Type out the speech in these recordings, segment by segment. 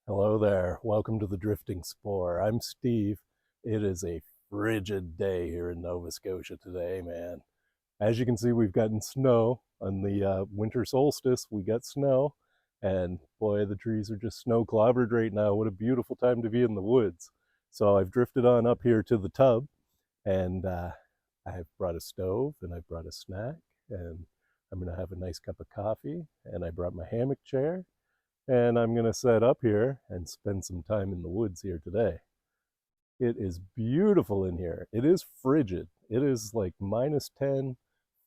Hello there. Welcome to the Drifting Spore. I'm Steve. It is a frigid day here in Nova Scotia today, man. As you can see, we've gotten snow on the winter solstice. We got snow, and boy, the trees are just snow clobbered right now. What a beautiful time to be in the woods. So I've drifted on up here to the tub, and I've brought a stove, and I've brought a snack, and I'm going to have a nice cup of coffee, and I brought my hammock chair, and I'm going to set up here and spend some time in the woods here today. It is beautiful in here. It is frigid. It is like minus 10,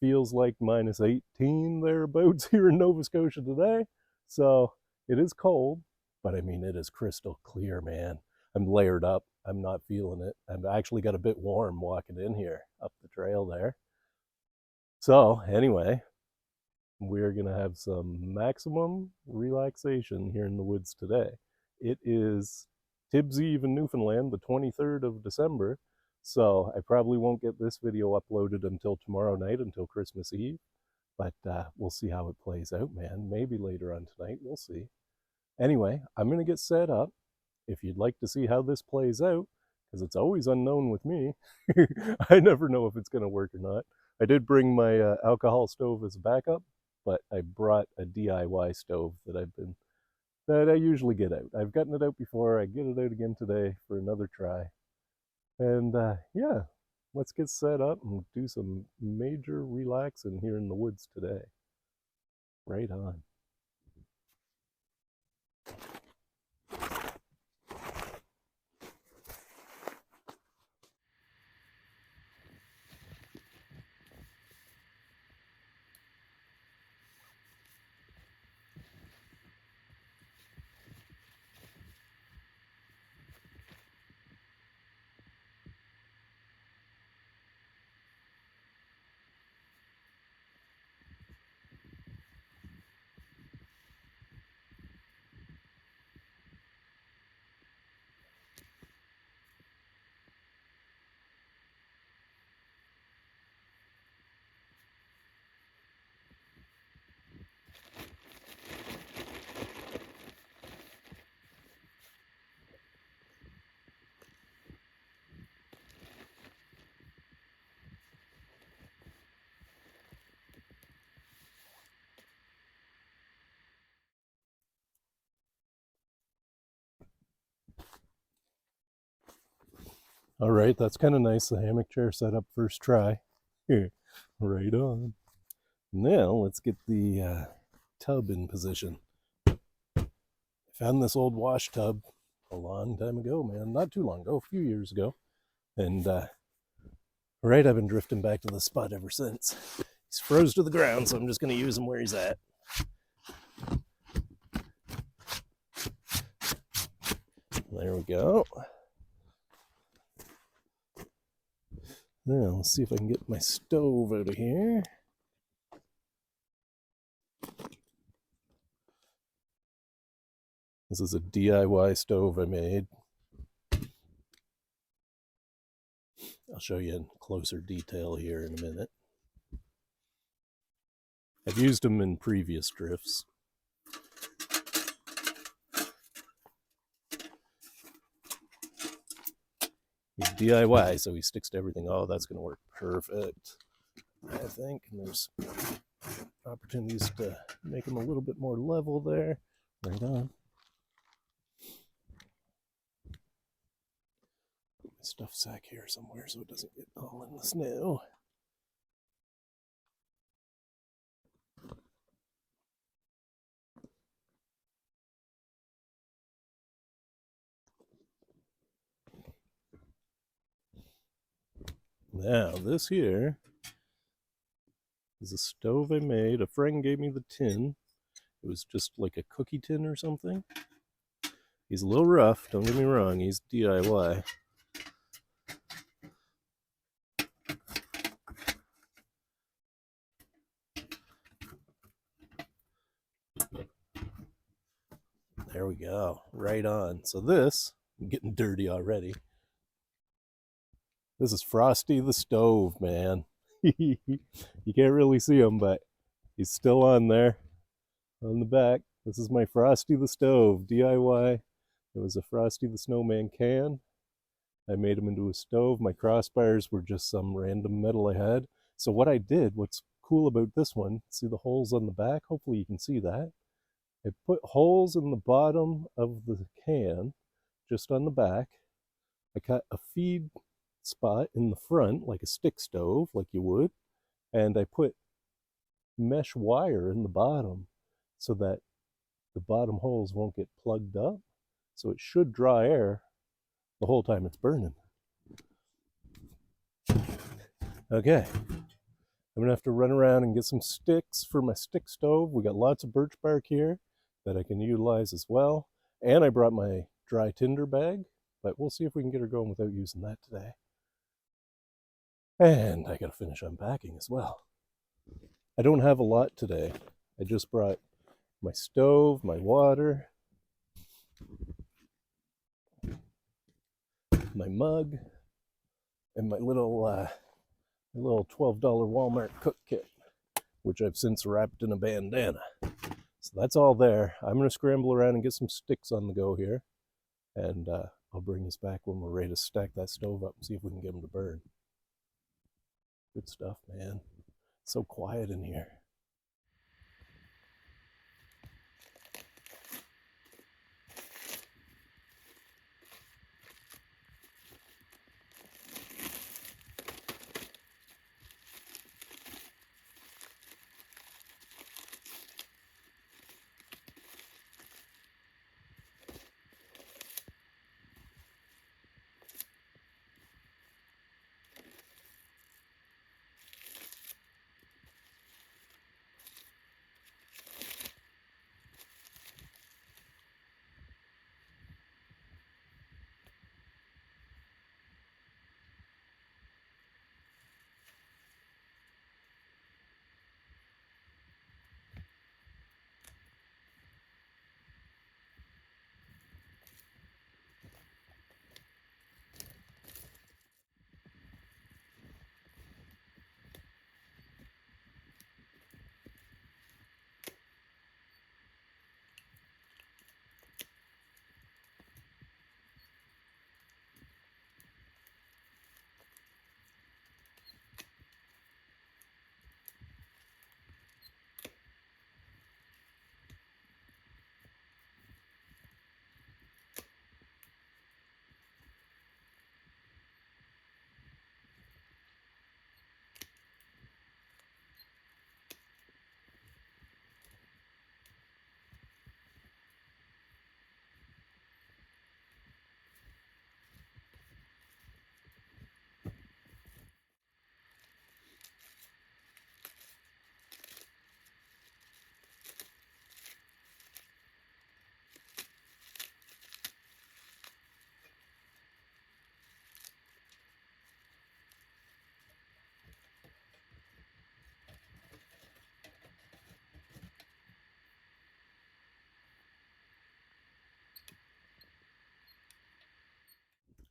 feels like minus 18 thereabouts here in Nova Scotia today. So it is cold, but I mean, it is crystal clear, man. I'm layered up. I'm not feeling it. I've actually got a bit warm walking in here up the trail there. So, anyway, we're going to have some maximum relaxation here in the woods today. It is Tibb's Eve in Newfoundland, the 23rd of December, so I probably won't get this video uploaded until tomorrow night, until Christmas Eve, but we'll see how it plays out, man. Maybe later on tonight, we'll see. Anyway, I'm going to get set up. If you'd like to see how this plays out, because it's always unknown with me, I never know if it's going to work or not. I did bring my alcohol stove as a backup, but I brought a DIY stove that I usually get out. I've gotten it out before. I get it out again today for another try. And yeah, let's get set up and do some major relaxing here in the woods today. Right on. All right, that's kind of nice. The hammock chair set up first try. Right on. Now let's get the tub in position. I found this old wash tub a long time ago, man. Not too long ago, a few years ago. And right, I've been drifting back to the spot ever since. He's froze to the ground, so I'm just going to use him where he's at. There we go. Now, let's see if I can get my stove out of here. This is a DIY stove I made. I'll show you in closer detail here in a minute. I've used them in previous drifts. He's DIY, so he sticks to everything. Oh, that's going to work perfect, I think. And there's opportunities to make him a little bit more level there. Right on. Put my stuff sack here somewhere so it doesn't get all in the snow. Now, this here is a stove I made. A friend gave me the tin. It was just like a cookie tin or something. He's a little rough, don't get me wrong. He's DIY. There we go. Right on. So this, I'm getting dirty already. This is Frosty the Stove, man. You can't really see him, but he's still on there on the back. This is my Frosty the Stove, DIY It was a Frosty the Snowman can. I made them into a stove. My crossbars were just some random metal I had. So what I did, what's cool about this one, see the holes on the back? Hopefully you can see that. I put holes in the bottom of the can, just on the back. I cut a feed spot in the front, like a stick stove, like you would, and I put mesh wire in the bottom so that the bottom holes won't get plugged up. So it should draw air the whole time it's burning. Okay, I'm gonna have to run around and get some sticks for my stick stove. We got lots of birch bark here that I can utilize as well. And I brought my dry tinder bag, but we'll see if we can get her going without using that today. And I gotta finish unpacking as well. I don't have a lot today. I just brought my stove, my water, my mug, and my little $12 Walmart cook kit, which I've since wrapped in a bandana. So that's all there. I'm gonna scramble around and get some sticks on the go here, and I'll bring this back when we're ready to stack that stove up and see if we can get them to burn. Good stuff, man. It's so quiet in here.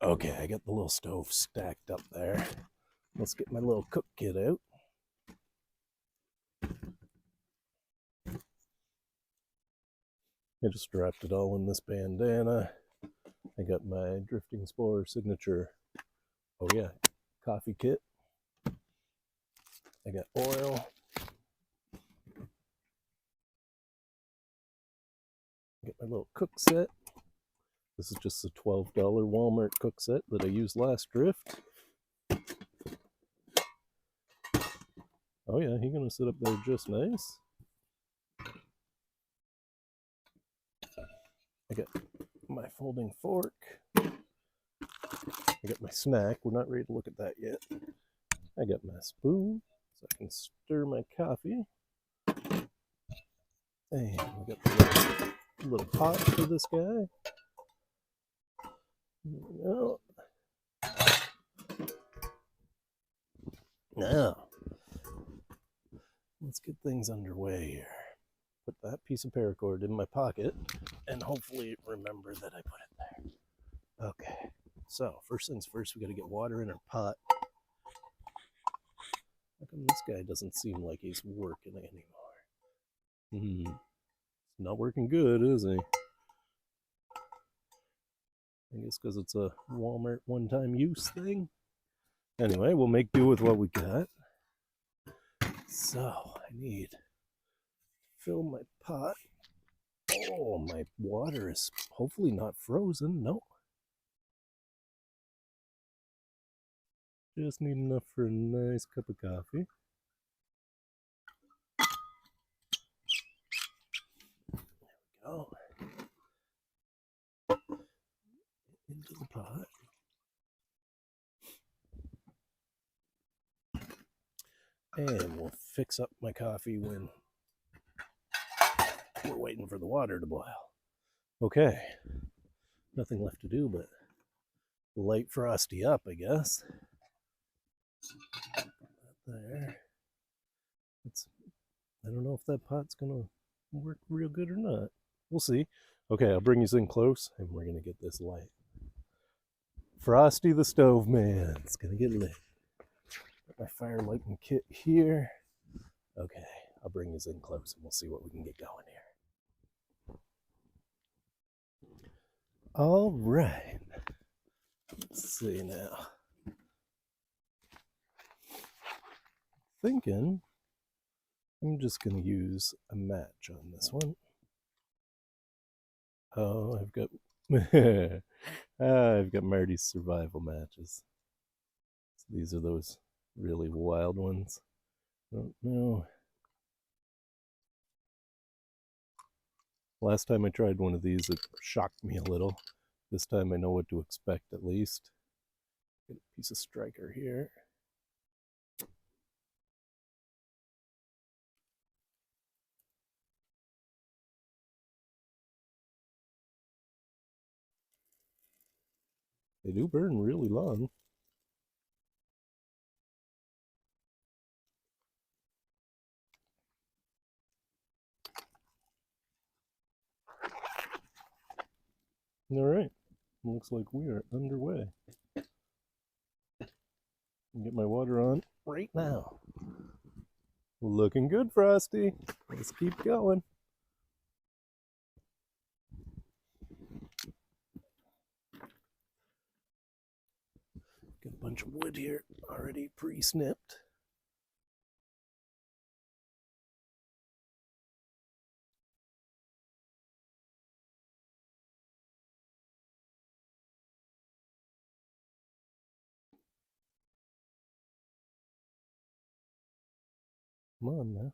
Okay, I got the little stove stacked up there. Let's get my little cook kit out. I just wrapped it all in this bandana. I got my Drifting Spore signature, oh yeah, coffee kit. I got oil. I got my little cook set. This is just a $12 Walmart cook set that I used last drift. Oh yeah, he's gonna sit up there just nice. I got my folding fork. I got my snack. We're not ready to look at that yet. I got my spoon so I can stir my coffee. And we got the little pot for this guy. There we go. Now, let's get things underway here. Put that piece of paracord in my pocket and hopefully remember that I put it there. Okay, so first things first, we got to get water in our pot. How come this guy doesn't seem like he's working anymore? It's not working good, is he? I guess because it's a Walmart one-time use thing. Anyway, we'll make do with what we got. So I need to fill my pot. Oh, my water is hopefully not frozen. No. Just need enough for a nice cup of coffee. There we go. Into the pot. And we'll fix up my coffee when we're waiting for the water to boil. Okay. Nothing left to do but light Frosty up, I guess. There. I don't know if that pot's gonna work real good or not. We'll see. Okay, I'll bring you in close and we're gonna get this light. Frosty the Stove Man. It's gonna get lit. Got my fire lighting kit here. Okay, I'll bring you in close and we'll see what we can get going here. All right. Let's see now. Thinking I'm just going to use a match on this one. Oh, I've got I've got Marty's survival matches. So these are those really wild ones. Don't know. Last time I tried one of these, it shocked me a little. This time I know what to expect at least. Get a piece of striker here. They do burn really long. All right, looks like we are underway. Get my water on right now. Looking good, Frosty. Let's keep going. Got a bunch of wood here already pre-snipped. Come on now.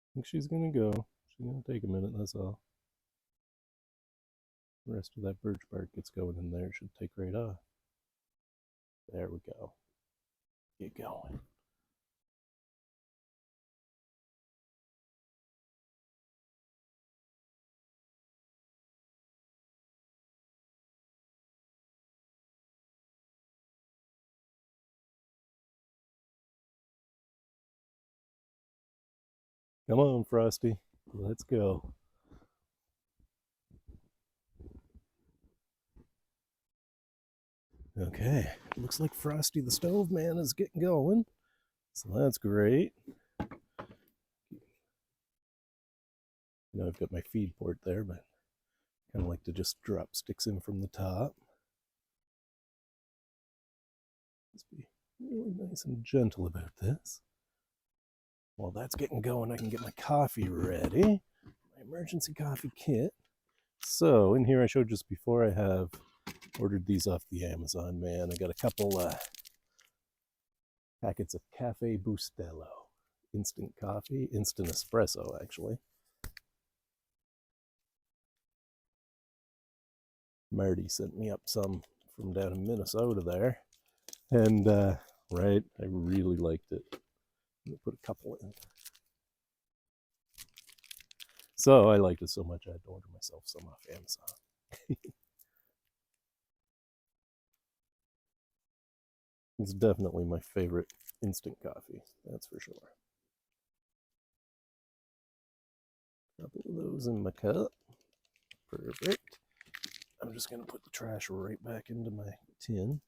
I think she's gonna go. She's gonna take a minute, that's all. The rest of that birch bark gets going in there. It should take right off. There we go. Get going. Come on, Frosty. Let's go. Okay, looks like Frosty the Stove Man is getting going. So that's great. You know, I've got my feed port there, but kind of like to just drop sticks in from the top. Let's be really nice and gentle about this. While that's getting going, I can get my coffee ready. My emergency coffee kit. So in here I showed just before, I have ordered these off the Amazon, man. I got a couple packets of Cafe Bustelo. Instant coffee, instant espresso actually. Marty sent me up some from down in Minnesota there. And right, I really liked it. I'm gonna put a couple in. So I liked it so much I had to order myself some off Amazon. It's definitely my favorite instant coffee, that's for sure. A couple of those in my cup. Perfect. I'm just going to put the trash right back into my tin.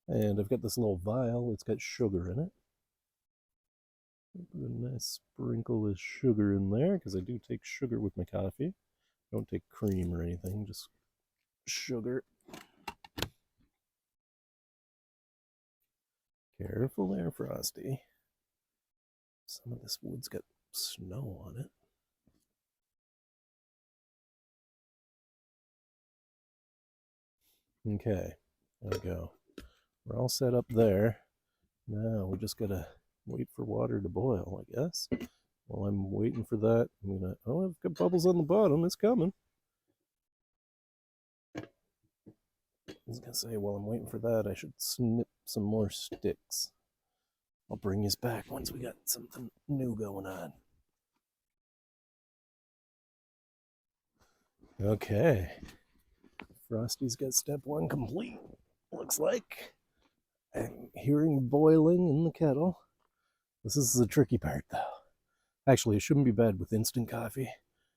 And I've got this little vial. It's got sugar in it. Put a nice sprinkle of sugar in there because I do take sugar with my coffee. I don't take cream or anything, just sugar. Careful there, Frosty. Some of this wood's got snow on it. Okay, there we go. We're all set up there. Now we just gotta wait for water to boil, I guess. While I'm waiting for that, I'm gonna, oh, I've got bubbles on the bottom, it's coming. I was gonna say, while I'm waiting for that, I should snip some more sticks. I'll bring you back once we got something new going on. Okay. Frosty's got step one complete, looks like. I'm hearing boiling in the kettle. This is the tricky part, though. Actually, it shouldn't be bad with instant coffee,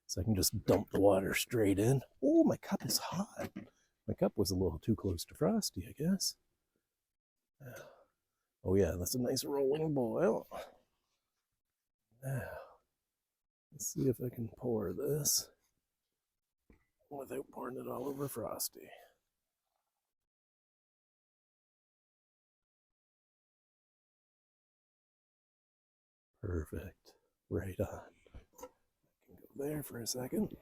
so I can just dump the water straight in. Oh, my cup is hot. My cup was a little too close to Frosty, I guess. Oh yeah, that's a nice rolling boil. Now, let's see if I can pour this without pouring it all over Frosty. Perfect. Right on. I can go there for a second.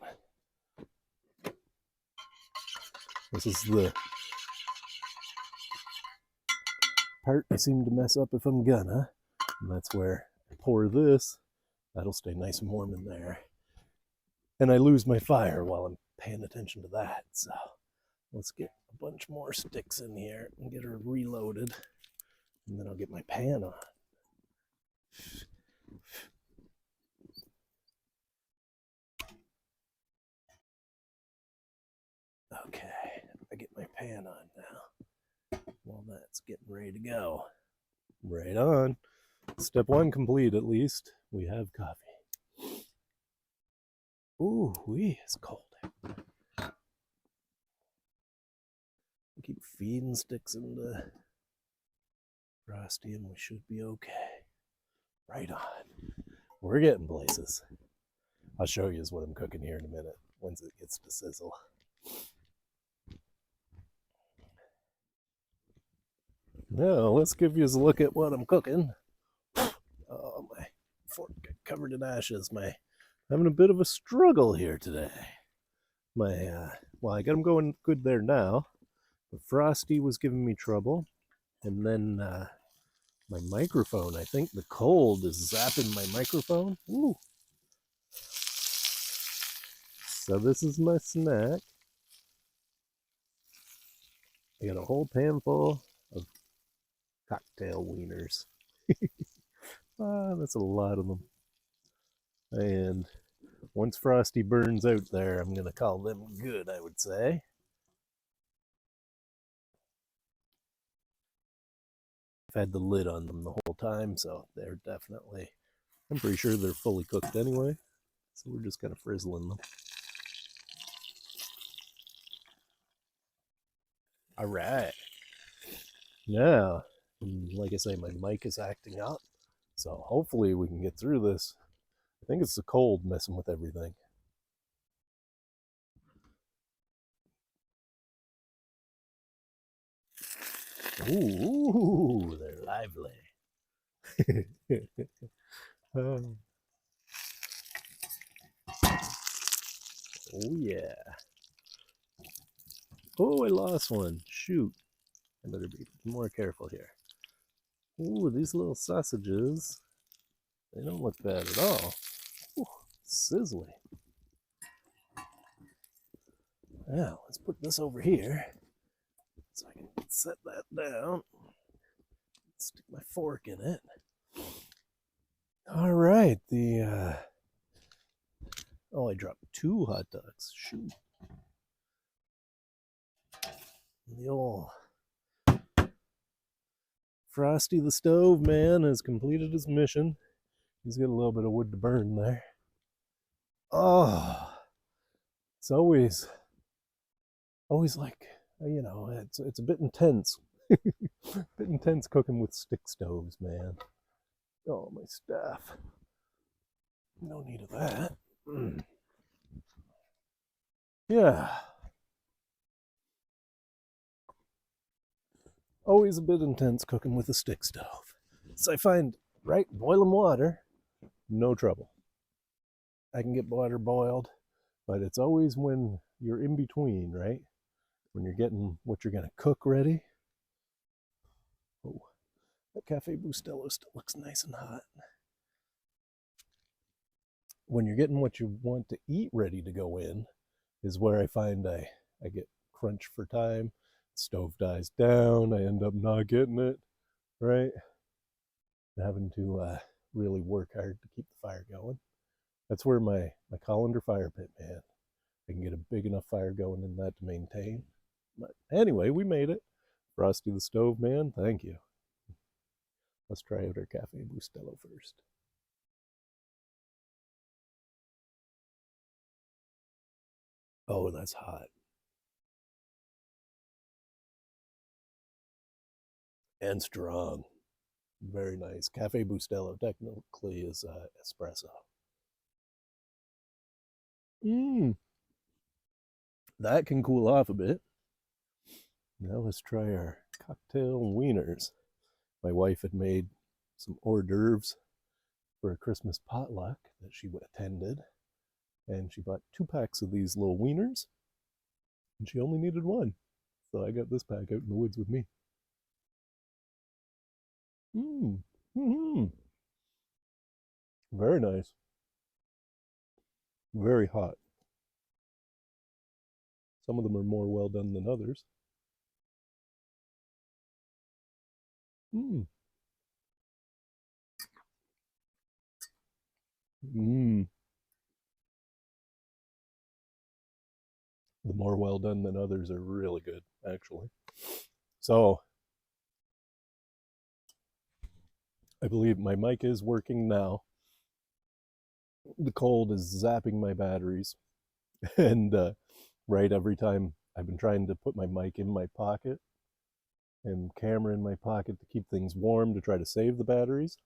This is the part I seem to mess up if I'm gonna. And that's where I pour this. That'll stay nice and warm in there. And I lose my fire while I'm paying attention to that. So let's get a bunch more sticks in here and get her reloaded. And then I'll get my pan on. Okay, I get my pan on now. Well, that's getting ready to go. Right on. Step one complete, at least. We have coffee. Ooh, it's cold. Keep feeding sticks into Frosty and we should be okay. Right on. We're getting places. I'll show you what I'm cooking here in a minute once it gets to sizzle. Now, let's give you a look at what I'm cooking. Oh, my fork got covered in ashes. Having a bit of a struggle here today. Well, I got them going good there now. But Frosty was giving me trouble. And then my microphone, I think the cold is zapping my microphone. Ooh. So this is my snack. I got a whole pan full of cocktail wieners. That's a lot of them. And once Frosty burns out there, I'm going to call them good, I would say. I've had the lid on them the whole time, so they're definitely, I'm pretty sure they're fully cooked anyway. So we're just kind of frizzling them. All right. Now, like I say, my mic is acting up. So hopefully we can get through this. I think it's the cold messing with everything. Ooh, they're lively. Oh yeah. Oh, I lost one. Shoot. I better be more careful here. Ooh, these little sausages. They don't look bad at all. Ooh, sizzly. Now, let's put this over here so I can set that down. Stick my fork in it. All right, oh, I dropped 2 hot dogs. Shoot. The old Frosty the Stove Man has completed his mission. He's got a little bit of wood to burn there. Oh, it's always like, it's a bit intense Bit intense cooking with stick stoves, man. Oh, my staff. No need of that. Yeah. Always a bit intense cooking with a stick stove. So I find, right, boiling water, no trouble. I can get water boiled, but it's always when you're in between, right? When you're getting what you're going to cook ready. Oh, that Cafe Bustelo still looks nice and hot. When you're getting what you want to eat ready to go in is where I find I get crunch for time. Stove dies down. I end up not getting it, right? Having to really work hard to keep the fire going. That's where my colander fire pit, man. I can get a big enough fire going in that to maintain. But anyway, we made it. Frosty the Stove Man, thank you. Let's try out our Cafe Bustelo first. Oh, that's hot. And strong. Very nice. Cafe Bustelo technically is espresso. Mmm. That can cool off a bit. Now let's try our cocktail wieners. My wife had made some hors d'oeuvres for a Christmas potluck that she attended, and she bought 2 packs of these little wieners, and she only needed one. So I got this pack out in the woods with me. Mmm. Mm-hmm. Very nice. Very hot. Some of them are more well done than others. Mmm. Mmm. The more well done than others are really good, actually. So I believe my mic is working now. The cold is zapping my batteries, and right every time I've been trying to put my mic in my pocket and camera in my pocket to keep things warm to try to save the batteries.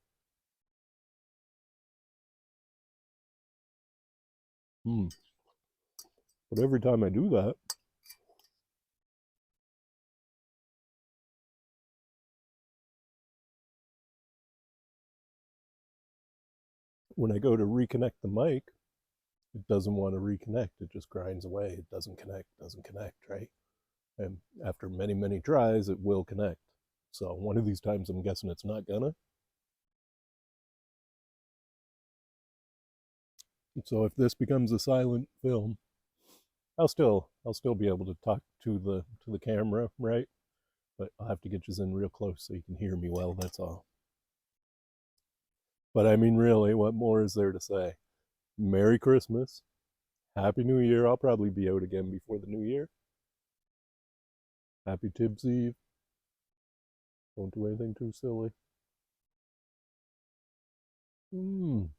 Hmm. But every time I do that, when I go to reconnect the mic, it doesn't want to reconnect. It just grinds away. It doesn't connect, right? And after many, many tries, it will connect. So one of these times, I'm guessing it's not gonna. So if this becomes a silent film, I'll still be able to talk to the camera, right? But I'll have to get you in real close so you can hear me well. That's all. But I mean, really, what more is there to say? Merry Christmas, Happy New Year. I'll probably be out again before the New Year. Happy Tibbs Eve. Don't do anything too silly. Mmm,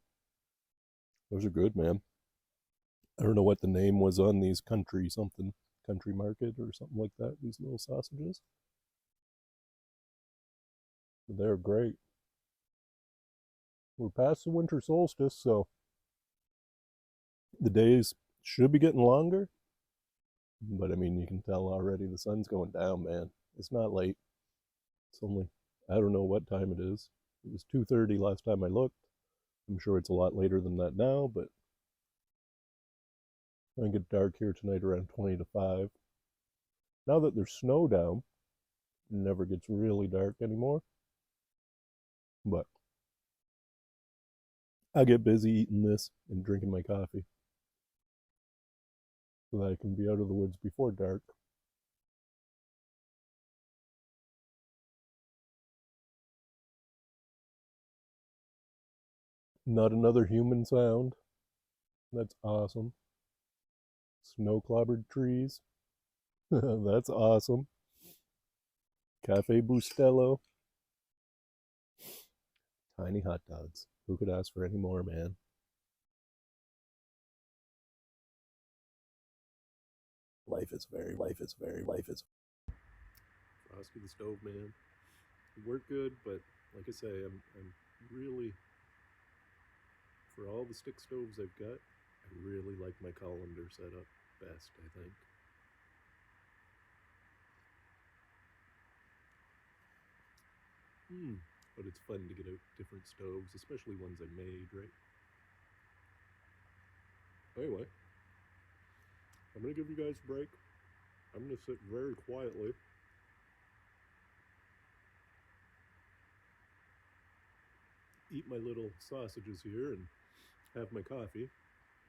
those are good, man. I don't know what the name was on these country market or something like that. These little sausages, but they're great. We're past the winter solstice, so the days should be getting longer. But I mean, you can tell already the sun's going down, man. It's not late. It's only, I don't know what time it is. It was 2:30 last time I looked. I'm sure it's a lot later than that now, but it's going to get dark here tonight around 20 to 5. Now that there's snow down, it never gets really dark anymore. But I'll get busy eating this and drinking my coffee so that I can be out of the woods before dark. Not another human sound. That's awesome. Snow clobbered trees. That's awesome. Cafe Bustelo. Tiny hot dogs. Who could ask for any more, man? Life is Frosty the Stove Man. It worked good, but like I say, I'm really, for all the stick stoves I've got, I really like my colander setup best, I think. But it's fun to get out different stoves, especially ones I made, right? Anyway, I'm gonna give you guys a break. I'm gonna sit very quietly, eat my little sausages here, and have my coffee.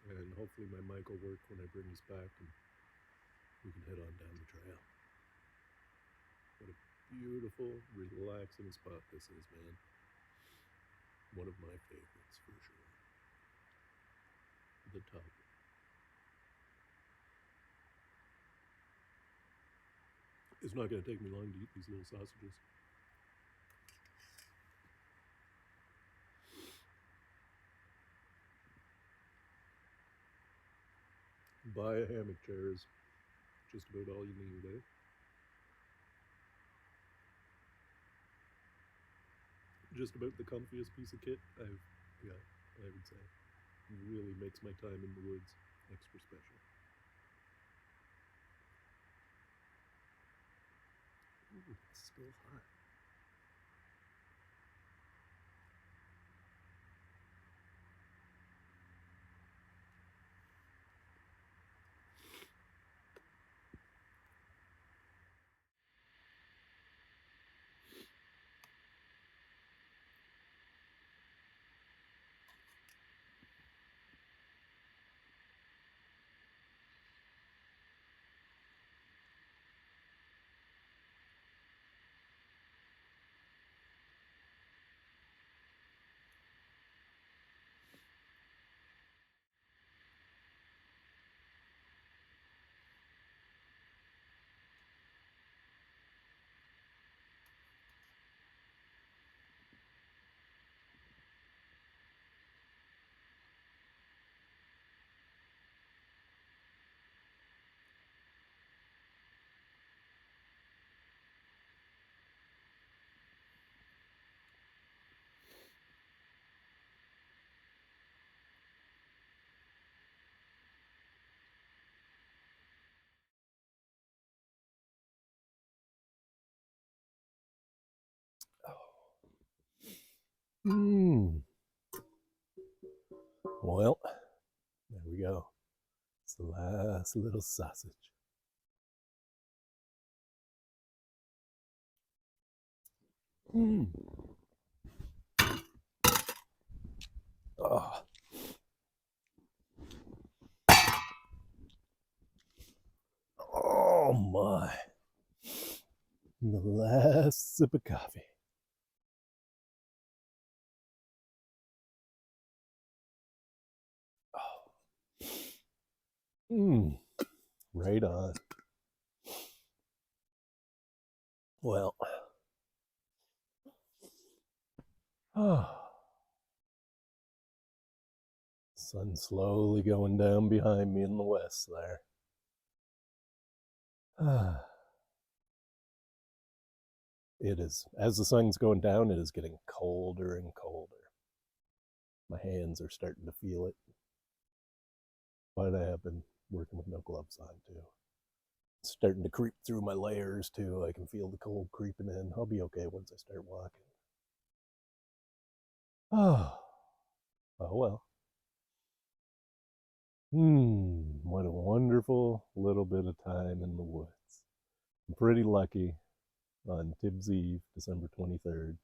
And hopefully my mic will work when I bring this back, and we can head on down the trail. What a beautiful, relaxing spot this is, man. One of my favorites for sure. The tub. It's not going to take me long to eat these little sausages. Buy a hammock chair is just about all you need, eh? Just about the comfiest piece of kit I've got, I would say. It really makes my time in the woods extra special. Ooh, it's still hot. Mmm. Well, there we go. It's the last little sausage. Mmm. Oh. Oh my. The last sip of coffee. Oh. Mmm. Right on. Well. Oh. Sun slowly going down behind me in the west there. It is, as the sun's going down, it is getting colder and colder. My hands are starting to feel it. But I have been working with no gloves on too. It's starting to creep through my layers too. I can feel the cold creeping in. I'll be okay once I start walking. Oh, oh well. What a wonderful little bit of time in the woods. I'm pretty lucky on Tibb's Eve, December 23rd,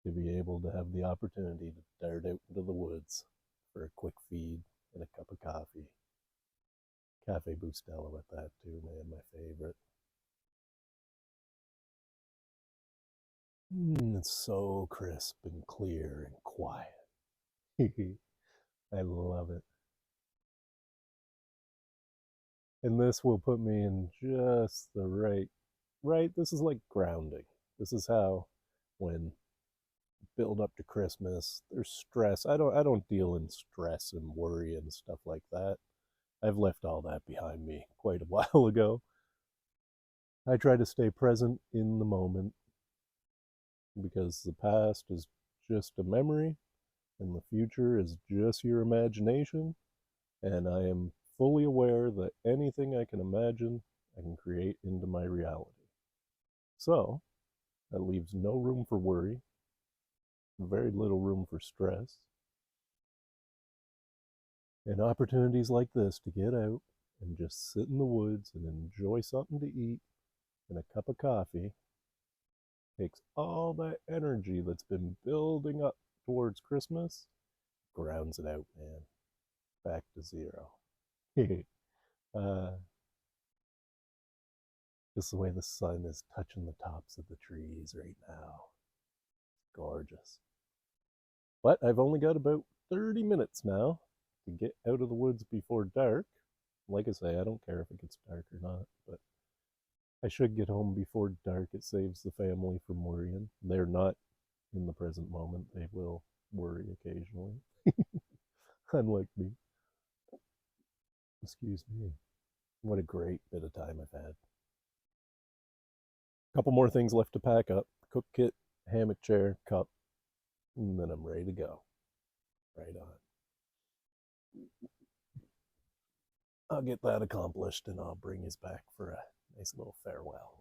to be able to have the opportunity to dart out into the woods for a quick feed and a cup of coffee. Cafe Bustelo with that too, man, my favorite. It's so crisp and clear and quiet. I love it. And this will put me in just the right. This is like grounding. This is how, when build up to Christmas, there's stress. I don't deal in stress and worry and stuff like that. I've left all that behind me quite a while ago. I try to stay present in the moment because the past is just a memory and the future is just your imagination. And I am fully aware that anything I can imagine, I can create into my reality. So that leaves no room for worry, very little room for stress, and opportunities like this to get out and just sit in the woods and enjoy something to eat and a cup of coffee takes all that energy that's been building up towards Christmas, grounds it out, man. Back to zero. uh, just the way the sun is touching the tops of the trees right now. It's gorgeous. But I've only got about 30 minutes now to get out of the woods before dark. Like I say, I don't care if it gets dark or not, but I should get home before dark. It saves the family from worrying. They're not in the present moment. They will worry occasionally. Unlike me. Excuse me. What a great bit of time I've had. A couple more things left to pack up. Cook kit, hammock chair, cup, and then I'm ready to go. Right on. I'll get that accomplished and I'll bring his back for a nice little farewell.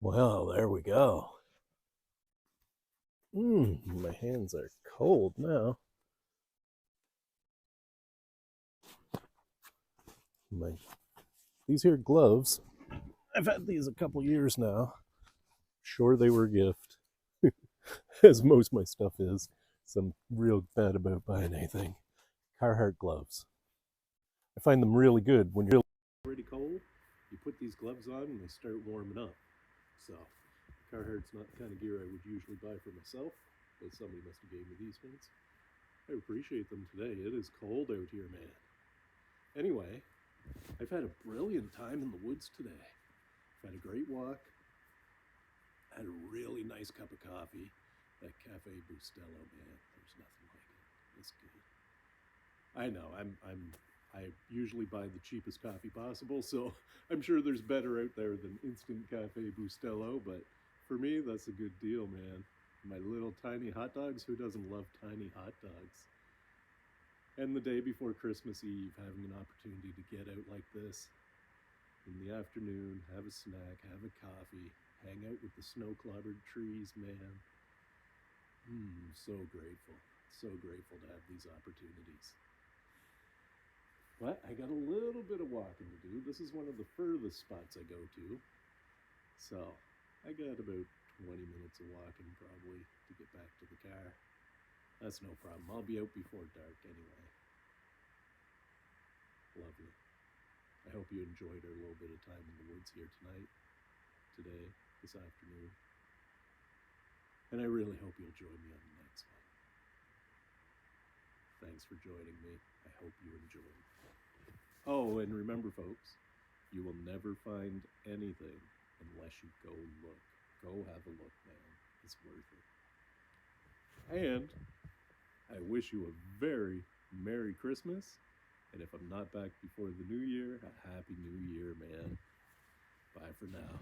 Well, there we go. My hands are cold now. These here gloves, I've had these a couple years now. Sure, they were a gift, as most of my stuff is. So I'm real bad about buying anything. Carhartt gloves. I find them really good when you're already cold. You put these gloves on and they start warming up. So Carhartt's not the kind of gear I would usually buy for myself, but somebody must have gave me these ones. I appreciate them today. It is cold out here, man. Anyway, I've had a brilliant time in the woods today. I've had a great walk. Had a really nice cup of coffee. That Cafe Bustelo, man, there's nothing like it. It's good. I know. I usually buy the cheapest coffee possible, so I'm sure there's better out there than instant Cafe Bustelo, but for me, that's a good deal, man. My little tiny hot dogs, who doesn't love tiny hot dogs? And the day before Christmas Eve, having an opportunity to get out like this in the afternoon, have a snack, have a coffee, hang out with the snow-clobbered trees, man. So grateful. So grateful to have these opportunities. But I got a little bit of walking to do. This is one of the furthest spots I go to. So I got about 20 minutes of walking probably to get back to the car. That's no problem. I'll be out before dark anyway. Lovely. I hope you enjoyed our little bit of time in the woods here tonight, today, this afternoon. And I really hope you'll join me on the next one. Thanks for joining me. I hope you enjoyed. Oh, and remember, folks, you will never find anything unless you go look. Go have a look, man. It's worth it. And I wish you a very Merry Christmas. And if I'm not back before the New Year, a Happy New Year, man. Bye for now.